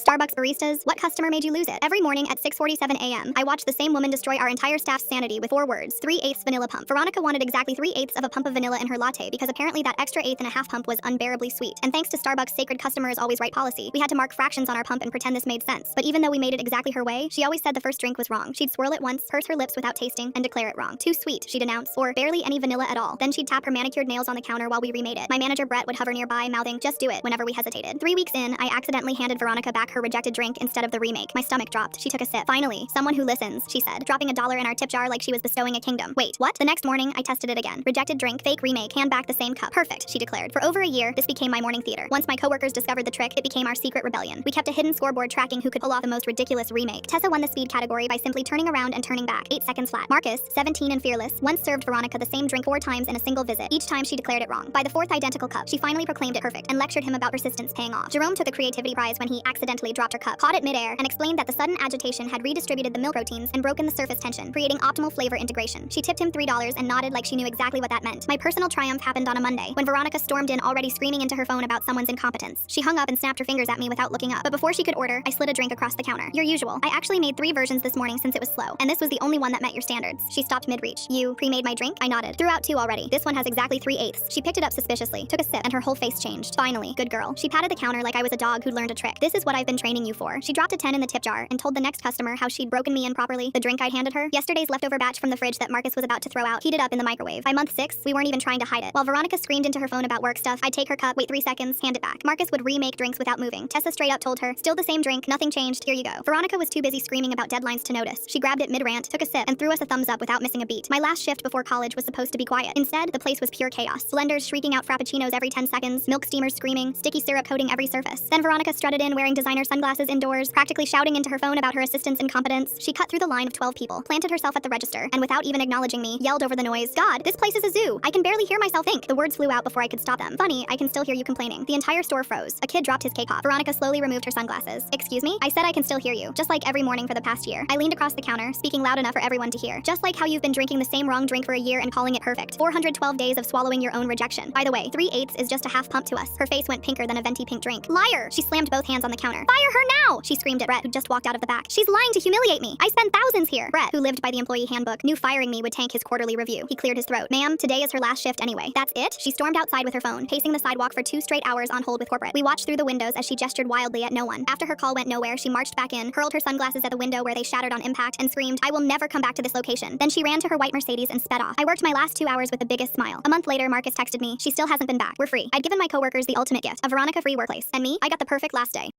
Starbucks baristas, what customer made you lose it? Every morning at 6:47 a.m., I watch the same woman destroy our entire staff's sanity with 4 words: 3/8 vanilla pump. Veronica wanted exactly 3/8 of a pump of vanilla in her latte because apparently that extra eighth and a half pump was unbearably sweet. And thanks to Starbucks' sacred customer is always right policy, we had to mark fractions on our pump and pretend this made sense. But even though we made it exactly her way, she always said the first drink was wrong. She'd swirl it once, purse her lips without tasting, and declare it wrong. Too sweet, she'd announce, or barely any vanilla at all. Then she'd tap her manicured nails on the counter while we remade it. My manager Brett would hover nearby, mouthing, "Just do it," whenever we hesitated. 3 weeks in, I accidentally handed Veronica back her rejected drink instead of the remake. My stomach dropped. She took a sip. "Finally, someone who listens," she said, dropping $1 in our tip jar like she was bestowing a kingdom. Wait, what? The next morning, I tested it again. Rejected drink, fake remake, hand back the same cup. Perfect, she declared. For over a year, this became my morning theater. Once my coworkers discovered the trick, it became our secret rebellion. We kept a hidden scoreboard tracking who could pull off the most ridiculous remake. Tessa won the speed category by simply turning around and turning back, 8 seconds flat. Marcus, 17 and fearless, once served Veronica the same drink 4 times in a single visit. Each time she declared it wrong. By the 4th identical cup, she finally proclaimed it perfect and lectured him about persistence paying off. Jerome took a creativity prize when he accidentally dropped her cup, caught it midair, and explained that the sudden agitation had redistributed the milk proteins and broken the surface tension, creating optimal flavor integration. She tipped him $3 and nodded like she knew exactly what that meant. My personal triumph happened on a Monday, when Veronica stormed in already screaming into her phone about someone's incompetence. She hung up and snapped her fingers at me without looking up, but before she could order, I slid a drink across the counter. Your usual. I actually made 3 versions this morning since it was slow, and this was the only one that met your standards. She stopped mid-reach. You pre-made my drink? I nodded. Threw out 2 already. This one has exactly 3/8. She picked it up suspiciously, took a sip, and her whole face changed. Finally, good girl. She patted the counter like I was a dog who'd learned a trick. This is what I've been training you for. She dropped a 10 in the tip jar and told the next customer how she'd broken me improperly. The drink I'd handed her, yesterday's leftover batch from the fridge that Marcus was about to throw out, heated up in the microwave. By month 6, we weren't even trying to hide it. While Veronica screamed into her phone about work stuff, I'd take her cup, wait 3 seconds, hand it back. Marcus would remake drinks without moving. Tessa straight up told her, "Still the same drink, nothing changed, here you go." Veronica was too busy screaming about deadlines to notice. She grabbed it mid-rant, took a sip, and threw us a thumbs up without missing a beat. My last shift before college was supposed to be quiet. Instead, the place was pure chaos. Blenders shrieking out frappuccinos every 10 seconds, milk steamers screaming, sticky syrup coating every surface. Then Veronica strutted in wearing designer sunglasses indoors, practically shouting into her phone about her assistant's incompetence. She cut through the line of 12 people, planted herself at the register, and without even acknowledging me, yelled over the noise, "God, this place is a zoo. I can barely hear myself think." The words flew out before I could stop them. "Funny, I can still hear you complaining." The entire store froze. A kid dropped his cake off. Veronica slowly removed her sunglasses. "Excuse me? I said I can still hear you, just like every morning for the past year." I leaned across the counter, speaking loud enough for everyone to hear. "Just like how you've been drinking the same wrong drink for a year and calling it perfect. 412 days of swallowing your own rejection. By the way, 3/8 is just a half pump to us." Her face went pinker than a venti pink drink. "Liar!" She slammed both hands on the counter. "Fire her now!" she screamed at Brett, who just walked out of the back. "She's lying to humiliate me. I spent thousands here." Brett, who lived by the employee handbook, knew firing me would tank his quarterly review. He cleared his throat. "Ma'am, today is her last shift anyway." "That's it?" She stormed outside with her phone, pacing the sidewalk for 2 straight hours on hold with corporate. We watched through the windows as she gestured wildly at no one. After her call went nowhere, she marched back in, hurled her sunglasses at the window where they shattered on impact, and screamed, "I will never come back to this location." Then she ran to her white Mercedes and sped off. I worked my last 2 hours with the biggest smile. A month later, Marcus texted me, "She still hasn't been back. We're free." I'd given my coworkers the ultimate gift, a Veronica-free workplace. And me, I got the perfect last day.